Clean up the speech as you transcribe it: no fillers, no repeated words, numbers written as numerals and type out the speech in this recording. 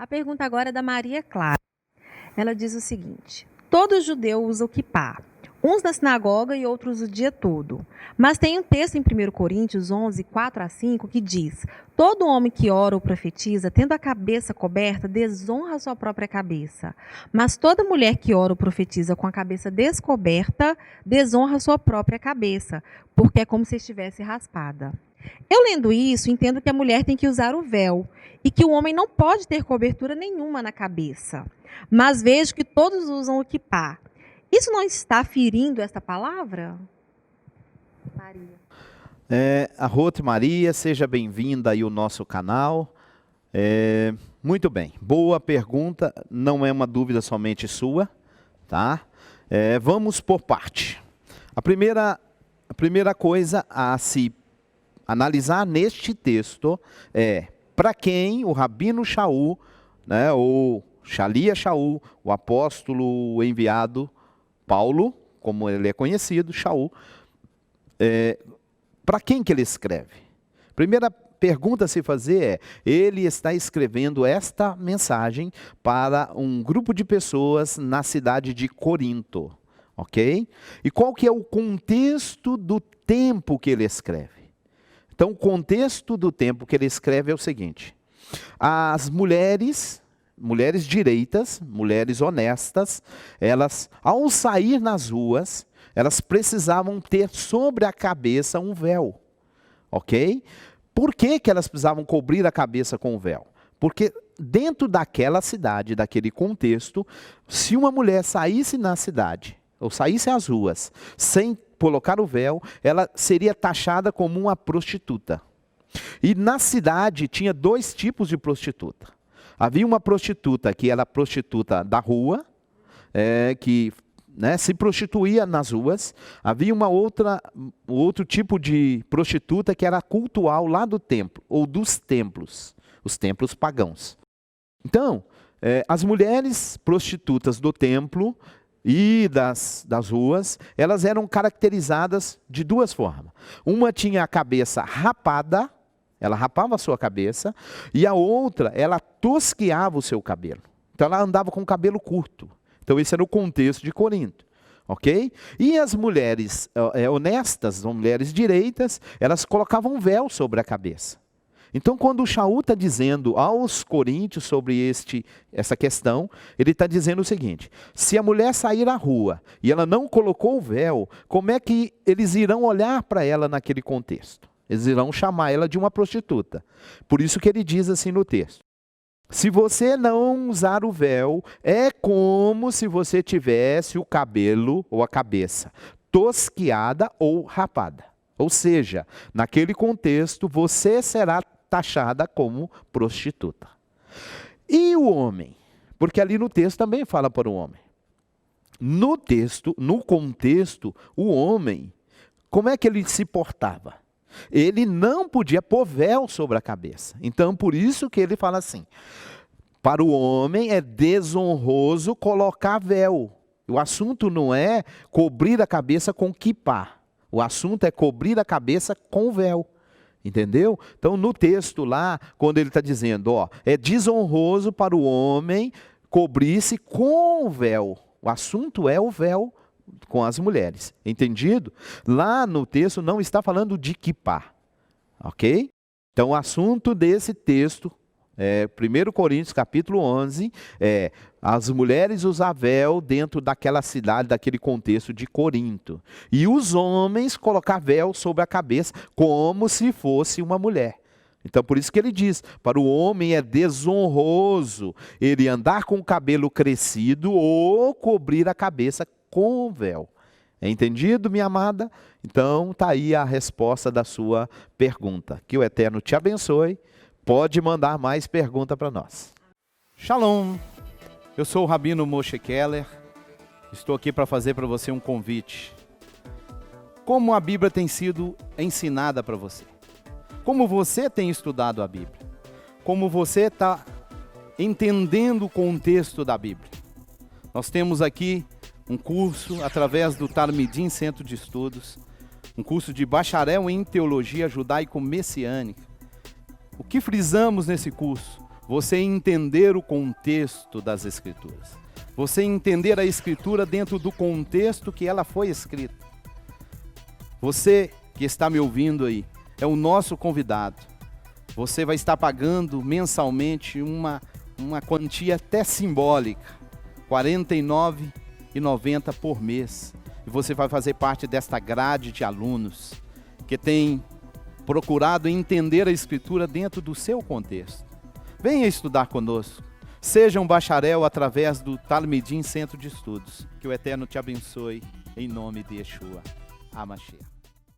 A pergunta agora é da Maria Clara. Ela diz o seguinte: todo judeu usa o quipá, uns na sinagoga e outros o dia todo. Mas tem um texto em 1 Coríntios 11, 4 a 5, que diz: todo homem que ora ou profetiza, tendo a cabeça coberta, desonra a sua própria cabeça. Mas toda mulher que ora ou profetiza com a cabeça descoberta, desonra a sua própria cabeça, porque é como se estivesse raspada. Eu lendo isso, entendo que a mulher tem que usar o véu e que o homem não pode ter cobertura nenhuma na cabeça. Mas vejo que todos usam o quipá. Isso não está ferindo esta palavra? Maria. A Ruth Maria, seja bem-vinda aí ao nosso canal. Muito bem, boa pergunta, não é uma dúvida somente sua, tá? Vamos por parte. A primeira coisa a se analisar neste texto é para quem o Rabino Shaul, né, ou Shalia Shaul, o apóstolo enviado Paulo, como ele é conhecido, Shaul, para quem que ele escreve? Primeira pergunta a se fazer é: ele está escrevendo esta mensagem para um grupo de pessoas na cidade de Corinto, ok? E qual que é o contexto do tempo que ele escreve? Então, o contexto do tempo que ele escreve é o seguinte: as mulheres direitas, mulheres honestas, elas, ao sair nas ruas, elas precisavam ter sobre a cabeça um véu, ok? Por que que elas precisavam cobrir a cabeça com o véu? Porque dentro daquela cidade, daquele contexto, se uma mulher saísse na cidade, ou saísse às ruas, sem colocar o véu, ela seria taxada como uma prostituta. E na cidade tinha dois tipos de prostituta. Havia uma prostituta que era prostituta da rua, que se prostituía nas ruas. Havia outro tipo de prostituta que era cultual lá do templo, ou dos templos, os templos pagãos. Então, as mulheres prostitutas do templo e das ruas, elas eram caracterizadas de duas formas. Uma tinha a cabeça rapada, ela rapava a sua cabeça, e a outra, ela tosqueava o seu cabelo. Então ela andava com o cabelo curto. Então esse era o contexto de Corinto, ok? E as mulheres honestas, as mulheres direitas, elas colocavam um véu sobre a cabeça. Então, quando o Shaul está dizendo aos coríntios sobre essa questão, ele está dizendo o seguinte: se a mulher sair à rua e ela não colocou o véu, como é que eles irão olhar para ela naquele contexto? Eles irão chamar ela de uma prostituta. Por isso que ele diz assim no texto: se você não usar o véu, é como se você tivesse o cabelo ou a cabeça tosquiada ou rapada. Ou seja, naquele contexto, você será taxada como prostituta. E o homem? Porque ali no texto também fala para o homem. No contexto, o homem, como é que ele se portava? Ele não podia pôr véu sobre a cabeça. Então, por isso que ele fala assim: para o homem é desonroso colocar véu. O assunto não é cobrir a cabeça com quipá. O assunto é cobrir a cabeça com véu. Entendeu? Então, no texto lá, quando ele está dizendo, é desonroso para o homem cobrir-se com o véu. O assunto é o véu com as mulheres. Entendido? Lá no texto não está falando de quipá. Ok? Então, o assunto desse texto, 1 Coríntios capítulo 11, as mulheres usar véu dentro daquela cidade, daquele contexto de Corinto. E os homens colocar véu sobre a cabeça, como se fosse uma mulher. Então, por isso que ele diz, para o homem é desonroso ele andar com o cabelo crescido ou cobrir a cabeça com véu. É entendido, minha amada? Então, está aí a resposta da sua pergunta. Que o Eterno te abençoe. Pode mandar mais pergunta para nós. Shalom! Eu sou o Rabino Moshe Keller. Estou aqui para fazer para você um convite. Como a Bíblia tem sido ensinada para você? Como você tem estudado a Bíblia? Como você está entendendo o contexto da Bíblia? Nós temos aqui um curso através do Talmidim Centro de Estudos, um curso de bacharel em Teologia Judaico-Messiânica. O que frisamos nesse curso? você entender o contexto das Escrituras. Você entender a Escritura dentro do contexto que ela foi escrita. Você que está me ouvindo aí, é o nosso convidado. Você vai estar pagando mensalmente uma quantia até simbólica, R$ 49,90 por mês. E você vai fazer parte desta grade de alunos que tem procurado entender a Escritura dentro do seu contexto. Venha estudar conosco. Seja um bacharel através do Talmidim Centro de Estudos. Que o Eterno te abençoe, em nome de Yeshua. Hamashiach.